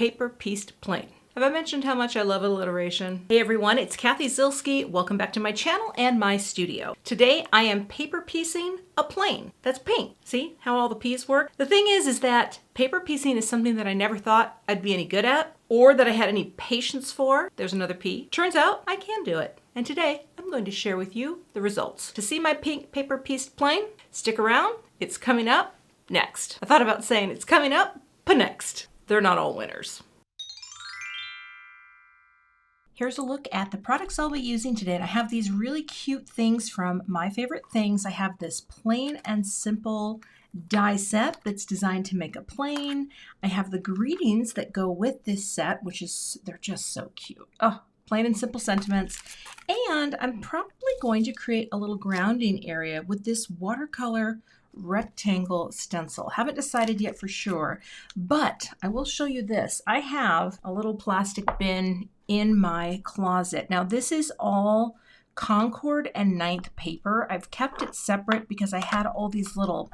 paper pieced plain. Have I mentioned how much I love alliteration? Hey everyone, it's Cathy Zielske. Welcome back to my channel and my studio. Today I am paper piecing a plane. That's paint. See how all the P's work? The thing is that paper piecing is something that I never thought I'd be any good at or that I had any patience for. There's another P. Turns out I can do it. And today I'm going to share with you the results. To see my pink paper pieced plane, stick around. It's coming up next. I thought about saying it's coming up, but next. They're not all winners. Here's a look at the products I'll be using today. And I have these really cute things from My Favorite Things. I have this plain and simple die set that's designed to make a plane. I have the greetings that go with this set, they're just so cute. Oh, plain and simple sentiments. And I'm probably going to create a little grounding area with this watercolor rectangle stencil. Haven't decided yet for sure, but I will show you this. I have a little plastic bin in my closet. Now this is all Concord and 9th paper. I've kept it separate because I had all these little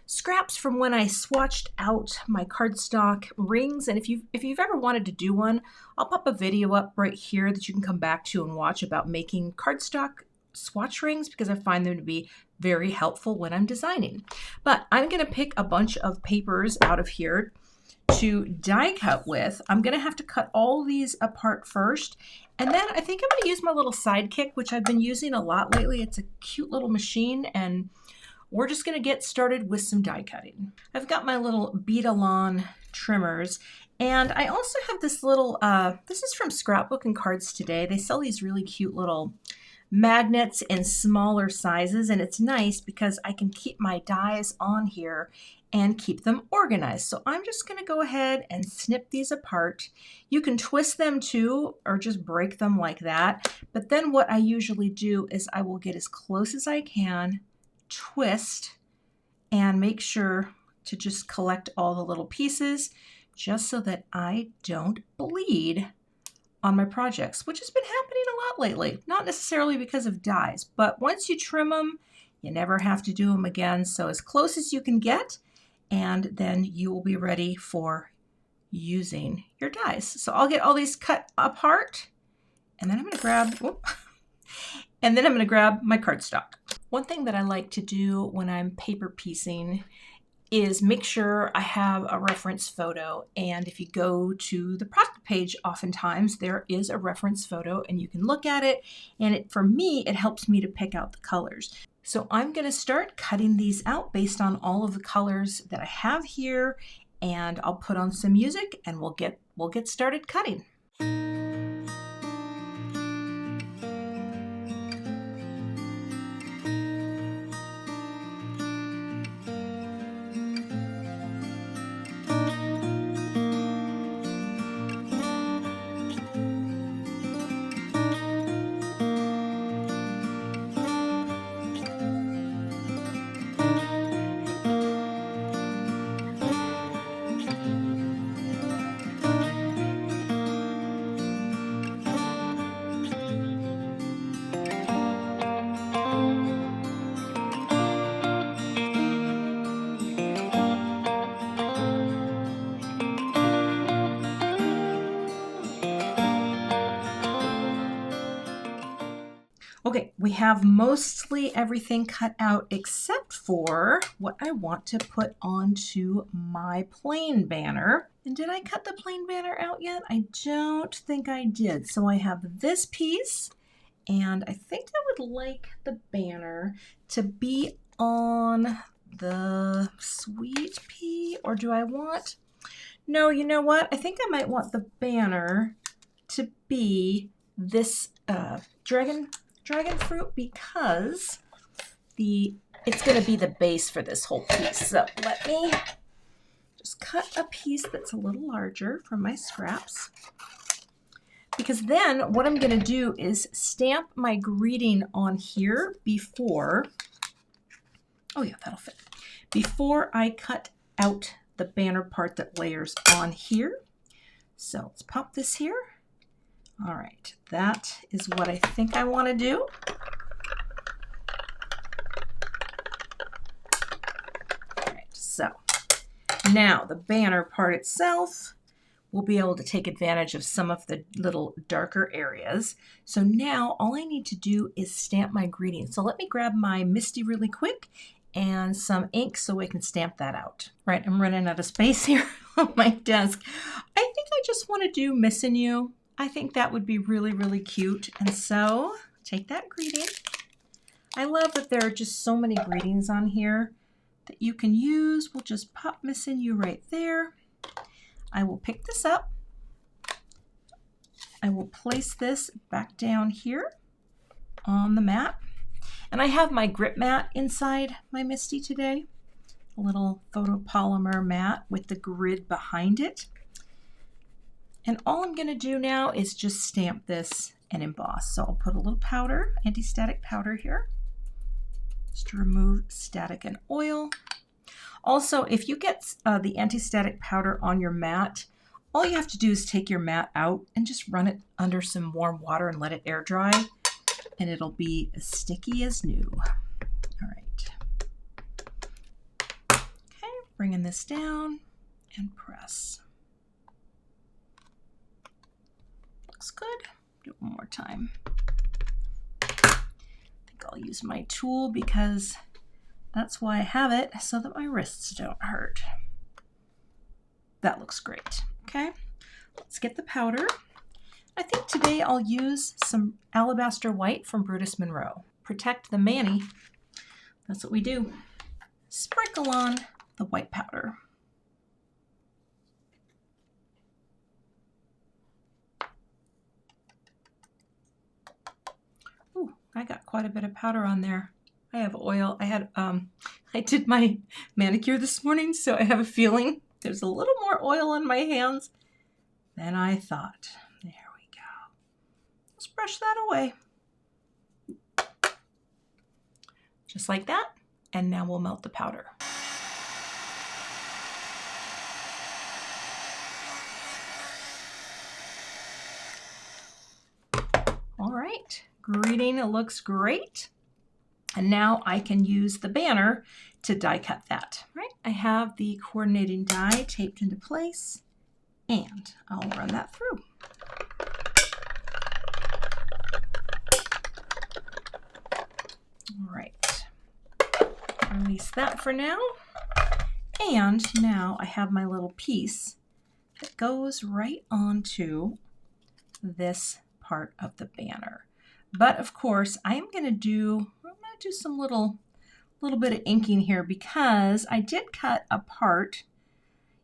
scraps from when I swatched out my cardstock rings. And if you've ever wanted to do one, I'll pop a video up right here that you can come back to and watch about making cardstock swatch rings because I find them to be very helpful when I'm designing. But I'm going to pick a bunch of papers out of here to die cut with. I'm going to have to cut all these apart first. And then I think I'm going to use my little SIDEKICK, which I've been using a lot lately. It's a cute little machine, and we're just going to get started with some die cutting. I've got my little Beat-A-Lawn trimmers, and I also have this little, this is from Scrapbook and Cards Today. They sell these really cute little magnets in smaller sizes, and it's nice because I can keep my dies on here and keep them organized. So I'm just going to go ahead and snip these apart. You can twist them too or just break them like that. But then what I usually do is I will get as close as I can, twist, and make sure to just collect all the little pieces just so that I don't bleed on my projects, which has been happening a lot lately. Not necessarily because of dies, but once you trim them, you never have to do them again. So as close as you can get, and then you will be ready for using your dies. So I'll get all these cut apart, and then I'm going to grab, my cardstock. One thing that I like to do when I'm paper piecing is make sure I have a reference photo. And if you go to the product page, oftentimes there is a reference photo and you can look at it. And for me, it helps me to pick out the colors. So I'm going to start cutting these out based on all of the colors that I have here, and I'll put on some music and we'll get started cutting. Okay, we have mostly everything cut out except for what I want to put onto my plain banner. And did I cut the plain banner out yet? I don't think I did. So I have this piece, and I think I would like the banner to be on the sweet pea, or do I want? No, you know what? I think I might want the banner to be this Dragonfruit because it's going to be the base for this whole piece. So let me just cut a piece that's a little larger from my scraps, because then what I'm going to do is stamp my greeting on here before, oh yeah, that'll fit, before I cut out the banner part that layers on here. So let's pop this here. All right, that is what I think I want to do. All right, so now the banner part itself, we'll be able to take advantage of some of the little darker areas. So now all I need to do is stamp my greeting. So let me grab my MISTI really quick and some ink so we can stamp that out. Right, I'm running out of space here on my desk. I think I just want to do Missing You. I think that would be really, really cute. And so take that greeting. I love that there are just so many greetings on here that you can use. We'll just pop Missing You right there. I will pick this up. I will place this back down here on the mat. And I have my grip mat inside my MISTI today. A little photopolymer mat with the grid behind it. And all I'm going to do now is just stamp this and emboss. So I'll put a little powder, anti-static powder here, just to remove static and oil. Also, if you get the anti-static powder on your mat, all you have to do is take your mat out and just run it under some warm water and let it air dry, and it'll be as sticky as new. All right. Okay, bringing this down and press. Looks good. Do it one more time. I think I'll use my tool because that's why I have it, so that my wrists don't hurt. That looks great. Okay, let's get the powder. I think today I'll use some Alabaster White from Brutus Monroe. Protect the mani. That's what we do. Sprinkle on the white powder. Ooh, I got quite a bit of powder on there. I have oil. I did my manicure this morning, so I have a feeling there's a little more oil on my hands than I thought. There we go. Let's brush that away. Just like that. And now we'll melt the powder. All right, greeting looks great. And now I can use the banner to die cut that. Right, I have the coordinating die taped into place, and I'll run that through. All right, release that for now. And now I have my little piece that goes right onto this part of the banner. But of course, I'm going to do some little bit of inking here because I did cut a part.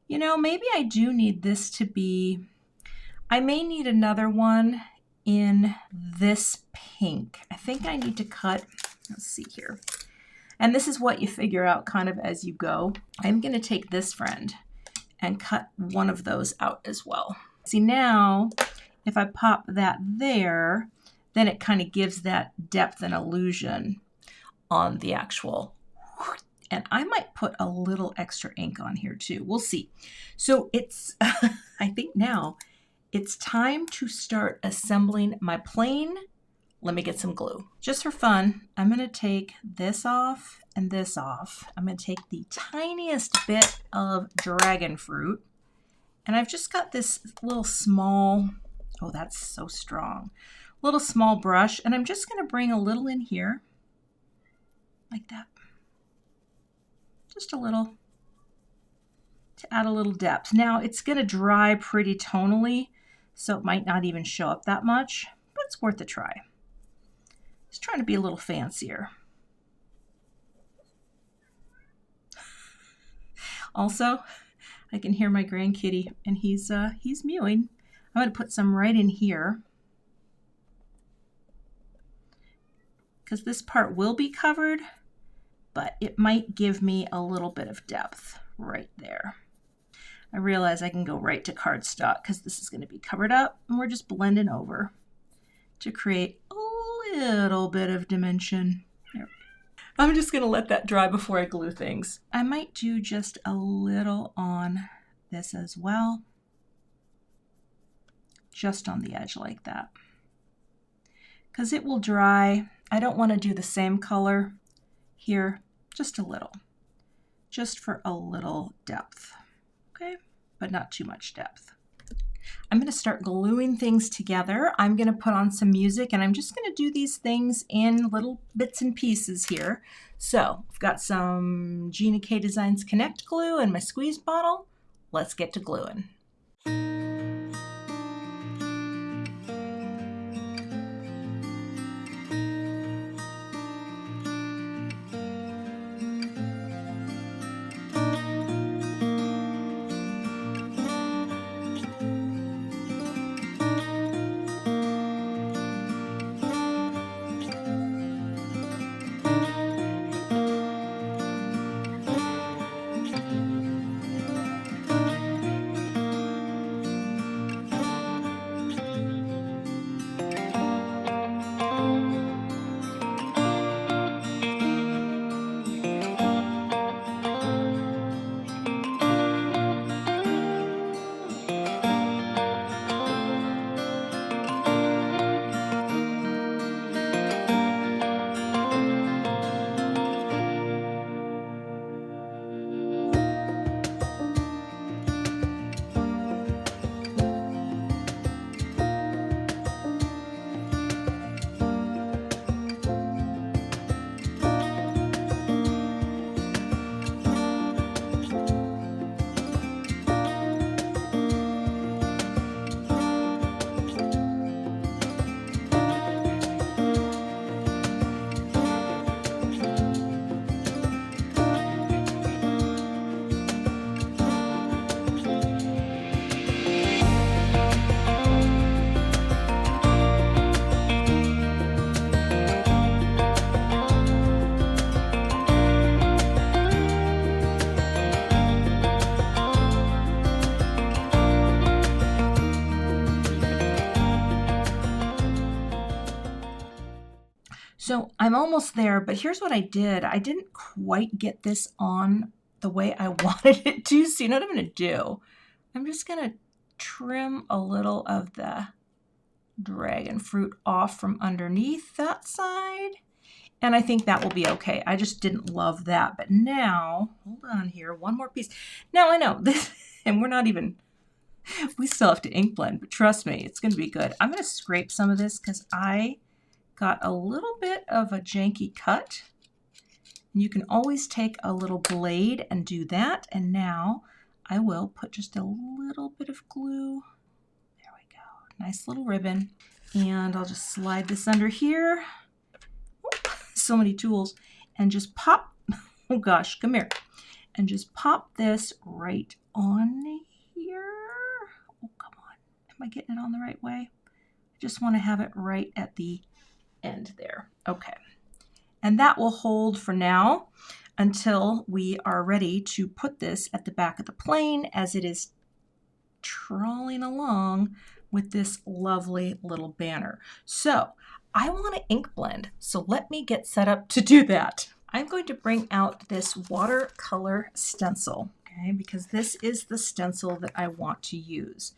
You know, maybe I do need this to be, I may need another one in this pink. I think I need to cut, let's see here. And this is what you figure out kind of as you go. I'm going to take this friend and cut one of those out as well. See, now if I pop that there, then it kind of gives that depth and illusion on the actual, and I might put a little extra ink on here too. We'll see. So it's, I think now it's time to start assembling my plane. Let me get some glue. Just for fun, I'm going to take this off and this off. I'm going to take the tiniest bit of Dragonfruit, and I've just got this little small, oh, that's so strong, little small brush, and I'm just going to bring a little in here. Like that. Just a little to add a little depth. Now it's going to dry pretty tonally, so it might not even show up that much, but it's worth a try. Just trying to be a little fancier. Also, I can hear my grandkitty, and he's mewing. I'm going to put some right in here, because this part will be covered, but it might give me a little bit of depth right there. I realize I can go right to cardstock because this is going to be covered up, and we're just blending over to create a little bit of dimension. There. I'm just going to let that dry before I glue things. I might do just a little on this as well, just on the edge like that, because it will dry. I don't want to do the same color here, just a little, just for a little depth, okay, but not too much depth. I'm going to start gluing things together. I'm going to put on some music, and I'm just going to do these things in little bits and pieces here. So I've got some Gina K Designs Connect glue in my squeeze bottle. Let's get to gluing. So I'm almost there, but here's what I did. I didn't quite get this on the way I wanted it to. So you know what I'm going to do? I'm just going to trim a little of the dragon fruit off from underneath that side. And I think that will be okay. I just didn't love that. But now, hold on here, one more piece. Now I know this, and we're not even, we still have to ink blend, but trust me, it's going to be good. I'm going to scrape some of this because I got a little bit of a janky cut. You can always take a little blade and do that. And now I will put just a little bit of glue. There we go. Nice little ribbon. And I'll just slide this under here. So many tools. And just pop, oh gosh, come here. And just pop this right on here. Oh, come on. Am I getting it on the right way? I just want to have it right at the end there. Okay. And that will hold for now until we are ready to put this at the back of the plane as it is trawling along with this lovely little banner. So I want to ink blend. So let me get set up to do that. I'm going to bring out this watercolor stencil, okay, because this is the stencil that I want to use.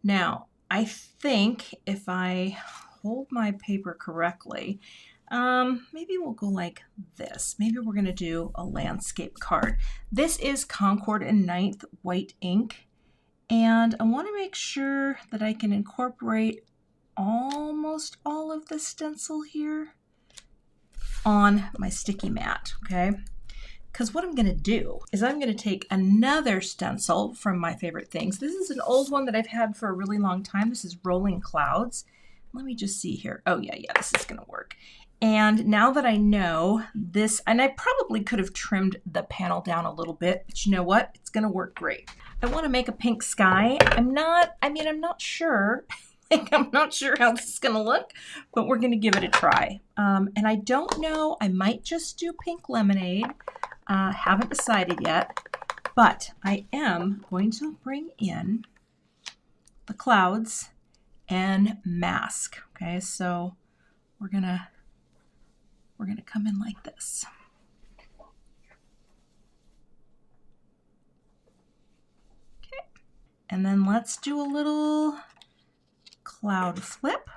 Now, I think if I hold my paper correctly, maybe we'll go like this. Maybe we're going to do a landscape card. This is Concord and 9th white ink, and I want to make sure that I can incorporate almost all of the stencil here on my sticky mat, okay? Because what I'm going to do is I'm going to take another stencil from my favorite things. This is an old one that I've had for a really long time. This is Rolling Clouds. Let me just see here. Oh, yeah, this is going to work. And now that I know this, and I probably could have trimmed the panel down a little bit, but you know what? It's going to work great. I want to make a pink sky. I'm not sure. I'm not sure how this is going to look, but we're going to give it a try. And I don't know. I might just do pink lemonade. Haven't decided yet, but I am going to bring in the clouds and mask. Okay, so we're gonna come in like this. Okay, and then let's do a little cloud flip.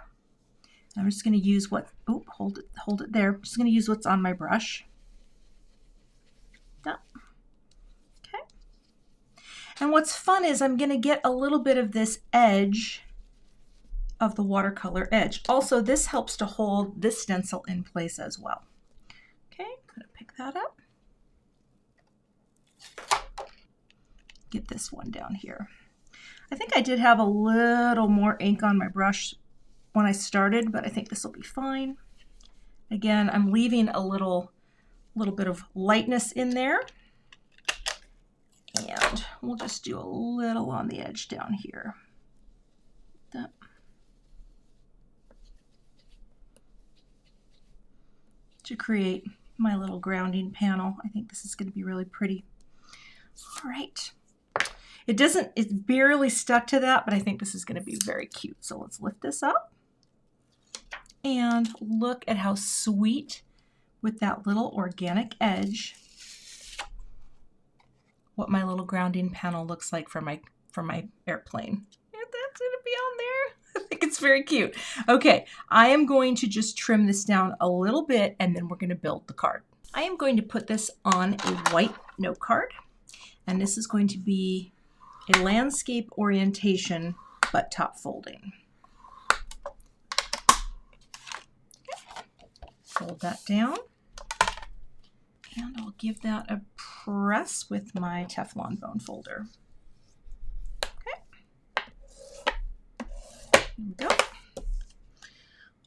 I'm just going to use what, oh, hold it there. I'm just going to use what's on my brush. Yeah. Okay. And what's fun is I'm going to get a little bit of this edge of the watercolor edge. Also, this helps to hold this stencil in place as well. Okay, gonna pick that up. Get this one down here. I think I did have a little more ink on my brush when I started, but I think this will be fine. Again, I'm leaving a little bit of lightness in there. And we'll just do a little on the edge down here. That. To create my little grounding panel. I think this is going to be really pretty. All right. It's barely stuck to that, but I think this is going to be very cute. So let's lift this up. And look at how sweet with that little organic edge, what my little grounding panel looks like for my airplane. And that's going to be on there. I think it's very cute. Okay, I am going to just trim this down a little bit and then we're going to build the card. I am going to put this on a white note card, and this is going to be a landscape orientation but top folding. Fold that down, and I'll give that a press with my Teflon bone folder. Okay. Here we go.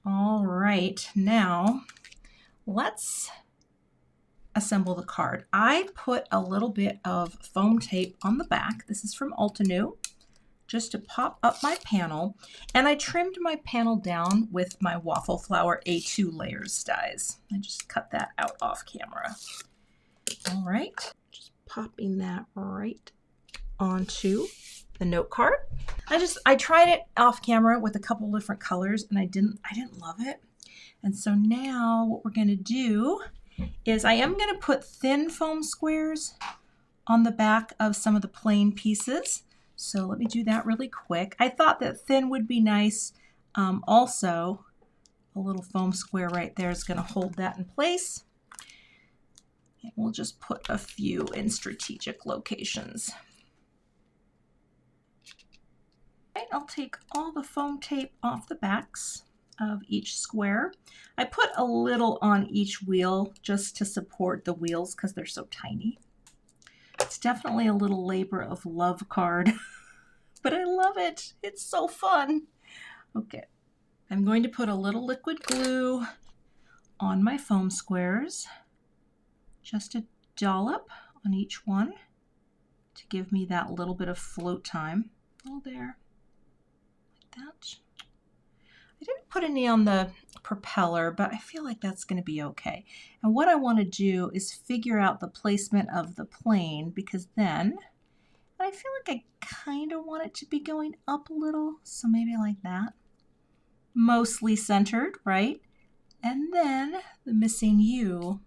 All right, now let's assemble the card. I put a little bit of foam tape on the back. This is from Altenew, just to pop up my panel. And I trimmed my panel down with my Waffle Flower A2 layers dies. I just cut that out off camera. All right, just popping that right onto the note card. I tried it off camera with a couple different colors and I didn't love it. And so now what we're gonna do is I am gonna put thin foam squares on the back of some of the plain pieces. So let me do that really quick. I thought that thin would be nice. Also, a little foam square right there is gonna hold that in place. And we'll just put a few in strategic locations. Okay, I'll take all the foam tape off the backs of each square. I put a little on each wheel just to support the wheels because they're so tiny. It's definitely a little labor of love card, but I love it. It's so fun. Okay, I'm going to put a little liquid glue on my foam squares, just a dollop on each one to give me that little bit of float time. Oh, there, like that. I didn't put any on the propeller, but I feel like that's going to be okay. And what I want to do is figure out the placement of the plane, because then I feel like I kind of want it to be going up a little, so maybe like that. Mostly centered, right? And then the missing U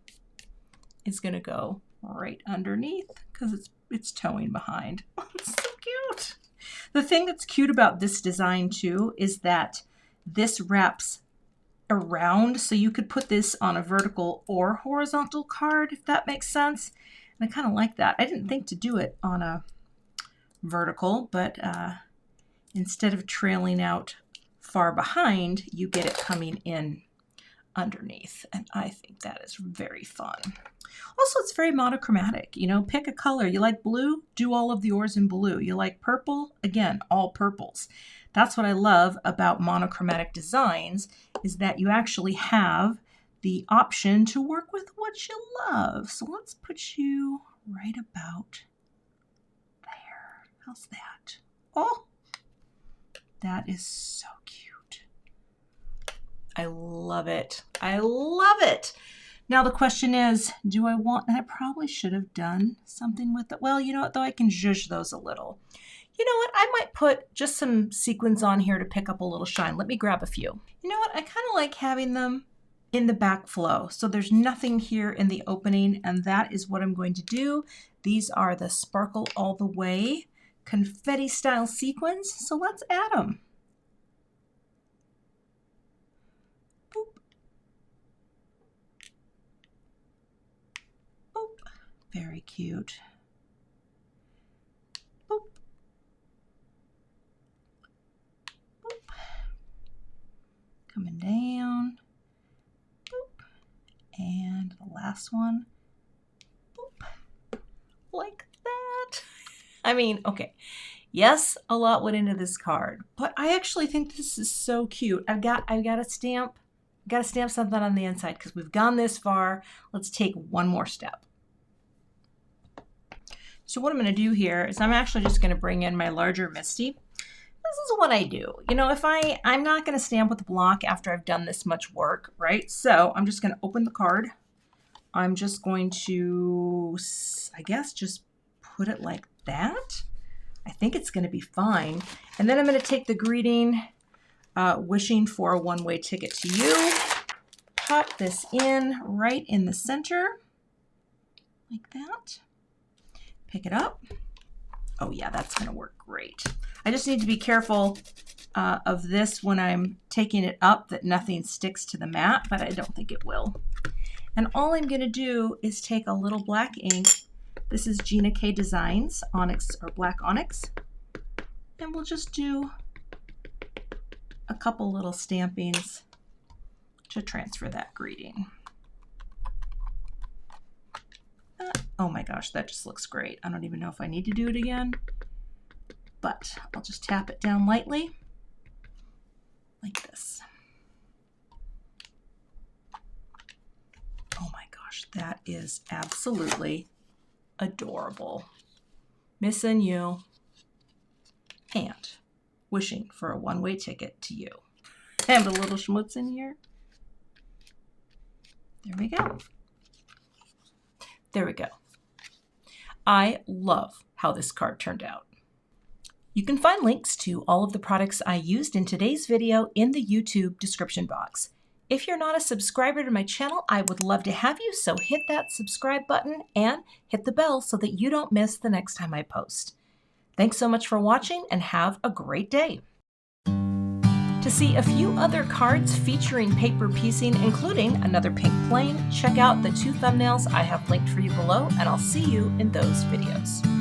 is going to go right underneath because it's towing behind. Oh, it's so cute. The thing that's cute about this design too is that this wraps around, so you could put this on a vertical or horizontal card, if that makes sense. And I kind of like that. I didn't think to do it on a vertical, but instead of trailing out far behind, you get it coming in underneath. And I think that is very fun. Also, it's very monochromatic. You know, pick a color. You like blue? Do all of yours in blue. You like purple? Again, all purples. That's what I love about monochromatic designs, is that you actually have the option to work with what you love. So let's put you right about there. How's that? Oh, that is so cute. I love it. I love it. Now the question is, do I want, and I probably should have done something with it. Well, you know what though, I can zhuzh those a little. You know what, I might put just some sequins on here to pick up a little shine. Let me grab a few. You know what, I kind of like having them in the back flow. So there's nothing here in the opening, and that is what I'm going to do. These are the Sparkle All the Way Confetti style sequins. So let's add them. Boop. Boop. Very cute. Boop. Coming down. Boop. And the last one. Boop. Like that. I mean, okay. Yes, a lot went into this card, but I actually think this is so cute. I've got to stamp something on the inside because we've gone this far. Let's take one more step. So what I'm going to do here is I'm actually just going to bring in my larger MISTI. This is what I do. You know, if I'm not going to stamp with a block after I've done this much work, right? So I'm just going to open the card. I'm just going to, I guess, just put it like that. I think it's going to be fine. And then I'm going to take the greeting, wishing for a one-way ticket to you. Pop this in right in the center, like that. Pick it up. Oh yeah, that's going to work great. I just need to be careful of this when I'm taking it up, that nothing sticks to the mat, but I don't think it will. And all I'm going to do is take a little black ink. This is Gina K Designs Onyx or Black Onyx. And we'll just do a couple little stampings to transfer that greeting. Oh my gosh, that just looks great. I don't even know if I need to do it again, but I'll just tap it down lightly like this. Oh my gosh, that is absolutely adorable. Missing you and wishing for a one-way ticket to you. And a little schmutz in here. There we go. There we go. I love how this card turned out. You can find links to all of the products I used in today's video in the YouTube description box. If you're not a subscriber to my channel, I would love to have you, so hit that subscribe button and hit the bell so that you don't miss the next time I post. Thanks so much for watching and have a great day. To see a few other cards featuring paper piecing, including another pink plane, check out the 2 thumbnails I have linked for you below, and I'll see you in those videos.